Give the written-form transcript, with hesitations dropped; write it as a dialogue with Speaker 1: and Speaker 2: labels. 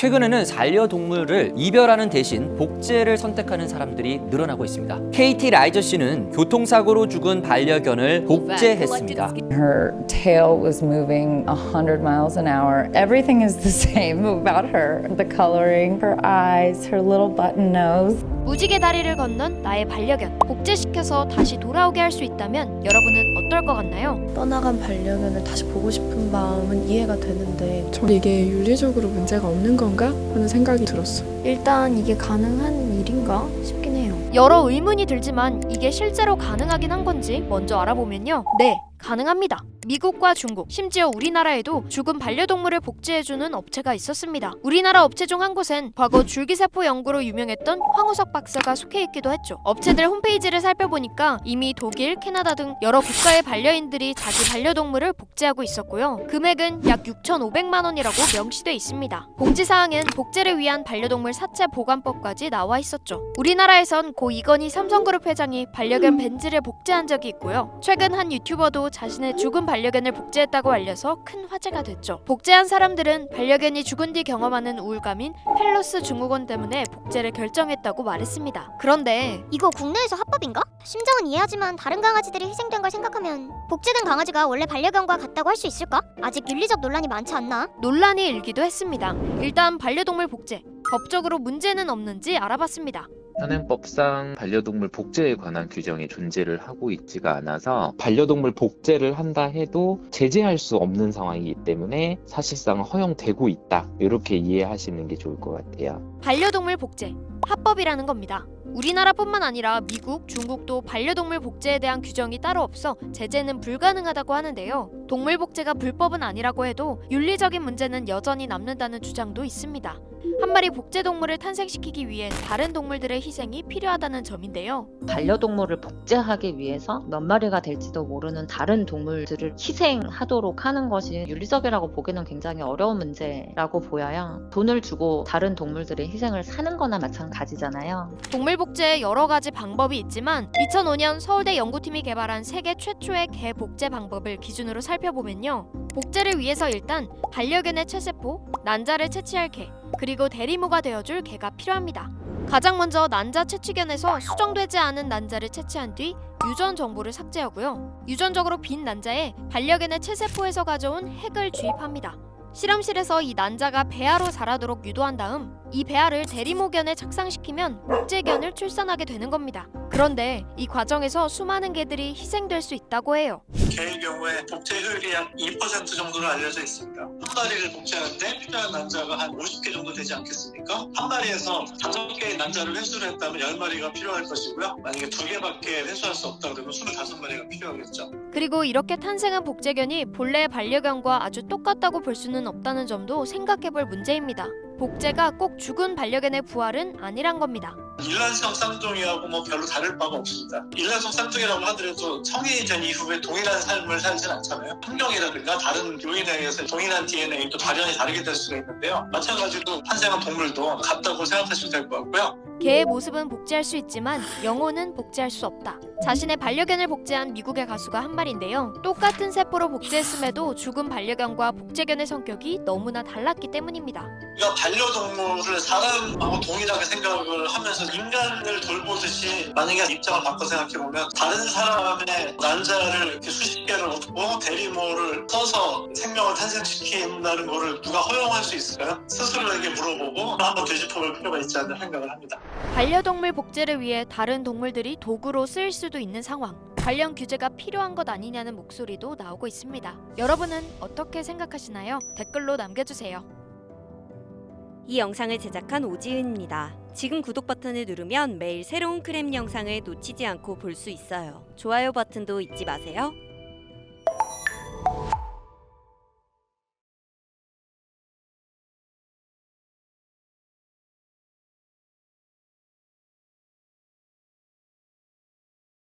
Speaker 1: 최근에는 반려동물을 이별하는 대신 복제를 선택하는 사람들이 늘어나고 있습니다. KT 라이저 씨는 교통사고로 죽은 반려견을 복제했습니다.
Speaker 2: Her tail was moving 100 miles an hour. Everything is the same about her. The coloring, her eyes, her little button nose.
Speaker 3: 무지개 다리를 건넌 나의 반려견 복제시켜서 다시 돌아오게 할 수 있다면 여러분은 어떨 것 같나요?
Speaker 4: 떠나간 반려견을 다시 보고 싶은 마음은 이해가 되는데
Speaker 5: 저는 이게 윤리적으로 문제가 없는 건가 하는 생각이 들었어.
Speaker 4: 일단 이게 가능한 일인가 싶긴 해요.
Speaker 3: 여러 의문이 들지만 이게 실제로 가능하긴 한 건지 먼저 알아보면요. 네, 가능합니다. 미국과 중국, 심지어 우리나라에도 죽은 반려동물을 복제해주는 업체가 있었습니다. 우리나라 업체 중 한 곳엔 과거 줄기세포 연구로 유명했던 황우석 박사가 속해 있기도 했죠. 업체들 홈페이지를 살펴보니까 이미 독일, 캐나다 등 여러 국가의 반려인들이 자기 반려동물을 복제하고 있었고요. 금액은 약 6,500만 원이라고 명시돼 있습니다. 공지사항엔 복제를 위한 반려동물 사체 보관법까지 나와 있었죠. 우리나라에선 고 이건희 삼성그룹 회장이 반려견 벤지를 복제한 적이 있고요. 최근 한 유튜버도 자신의 죽은 반려견을 복제했다고 알려서 큰 화제가 됐죠. 복제한 사람들은 반려견이 죽은 뒤 경험하는 우울감인 펠로스 증후군 때문에 복제를 결정했다고 말했습니다. 그런데
Speaker 6: 이거 국내에서 합법인가? 심정은 이해하지만 다른 강아지들이 희생된 걸 생각하면 복제된 강아지가 원래 반려견과 같다고 할 수 있을까? 아직 윤리적 논란이 많지 않나?
Speaker 3: 논란이 일기도 했습니다. 일단 반려동물 복제, 법적으로 문제는 없는지 알아봤습니다.
Speaker 7: 현행법상 반려동물 복제에 관한 규정이 존재를 하고 있지가 않아서 반려동물 복제를 한다 해도 제재할 수 없는 상황이기 때문에 사실상 허용되고 있다. 이렇게 이해하시는 게 좋을 것 같아요.
Speaker 3: 반려동물 복제, 합법이라는 겁니다. 우리나라뿐만 아니라 미국, 중국도 반려동물 복제에 대한 규정이 따로 없어 제재는 불가능하다고 하는데요. 동물 복제가 불법은 아니라고 해도 윤리적인 문제는 여전히 남는다는 주장도 있습니다. 한 마리 복제 동물을 탄생시키기 위해 다른 동물들의 희생이 필요하다는 점인데요.
Speaker 8: 반려동물을 복제하기 위해서 몇 마리가 될지도 모르는 다른 동물들을 희생하도록 하는 것이 윤리적이라고 보기는 굉장히 어려운 문제라고 보여요. 돈을 주고 다른 동물들의 희생을 사는 거나 마찬가지잖아요.
Speaker 3: 동물 복제에 여러 가지 방법이 있지만 2005년 서울대 연구팀이 개발한 세계 최초의 개 복제 방법을 기준으로 살펴보면요. 복제를 위해서 일단 반려견의 체세포, 난자를 채취할 개, 그리고 대리모가 되어줄 개가 필요합니다. 가장 먼저 난자 채취견에서 수정되지 않은 난자를 채취한 뒤 유전 정보를 삭제하고요. 유전적으로 빈 난자에 반려견의 체세포에서 가져온 핵을 주입합니다. 실험실에서 이 난자가 배아로 자라도록 유도한 다음 이 배아를 대리모견에 착상시키면 복제견을 출산하게 되는 겁니다. 그런데 이 과정에서 수많은 개들이 희생될 수 있다고 해요.
Speaker 9: 개의 경우에 복제 효율이 약 2% 정도로 알려져 있습니다. 한 마리를 복제하는데 필요한 난자가 한 50개 정도 되지 않겠습니까? 한 마리에서 5개의 난자를 회수를 했다면 10마리가 필요할 것이고요. 만약에 2개밖에 회수할 수 없다 그러면 25마리가 필요하겠죠.
Speaker 3: 그리고 이렇게 탄생한 복제견이 본래의 반려견과 아주 똑같다고 볼 수는 없다는 점도 생각해볼 문제입니다. 복제가 꼭 죽은 반려견의 부활은 아니란 겁니다.
Speaker 9: 일란성 쌍둥이하고 별로 다를 바가 없습니다. 일란성 쌍둥이라고 하더라도 성인이 된 이후에 동일한 삶을 살진 않잖아요. 환경이라든가 다른 요인에 의해서 동일한 DNA 또 발현이 다르게 될 수가 있는데요. 마찬가지로 탄생한 동물도 같다고 생각하시면 될 것 같고요.
Speaker 3: 개의 모습은 복제할 수 있지만 영혼은 복제할 수 없다. 자신의 반려견을 복제한 미국의 가수가 한 말인데요. 똑같은 세포로 복제했음에도 죽은 반려견과 복제견의 성격이 너무나 달랐기 때문입니다.
Speaker 9: 우리가 반려동물을 사람하고 동일하게 생각을 하면서 인간을 돌보듯이 만약에 입장을 바꿔 생각해보면 다른 사람의 난자를 이렇게 수십 개를 얻고 대리모를 써서 생명을 탄생시킨다는 거를 누가 허용할 수 있을까요? 스스로에게 물어보고 한번 되짚어볼 필요가 있지 않나 생각을 합니다.
Speaker 3: 반려동물 복제를 위해 다른 동물들이 도구로 쓰일 수도 있는 상황. 관련 규제가 필요한 것 아니냐는 목소리도 나오고 있습니다. 여러분은 어떻게 생각하시나요? 댓글로 남겨주세요.
Speaker 10: 이 영상을 제작한 오지은입니다. 지금 구독 버튼을 누르면 매일 새로운 크림 영상을 놓치지 않고 볼 수 있어요. 좋아요 버튼도 잊지 마세요.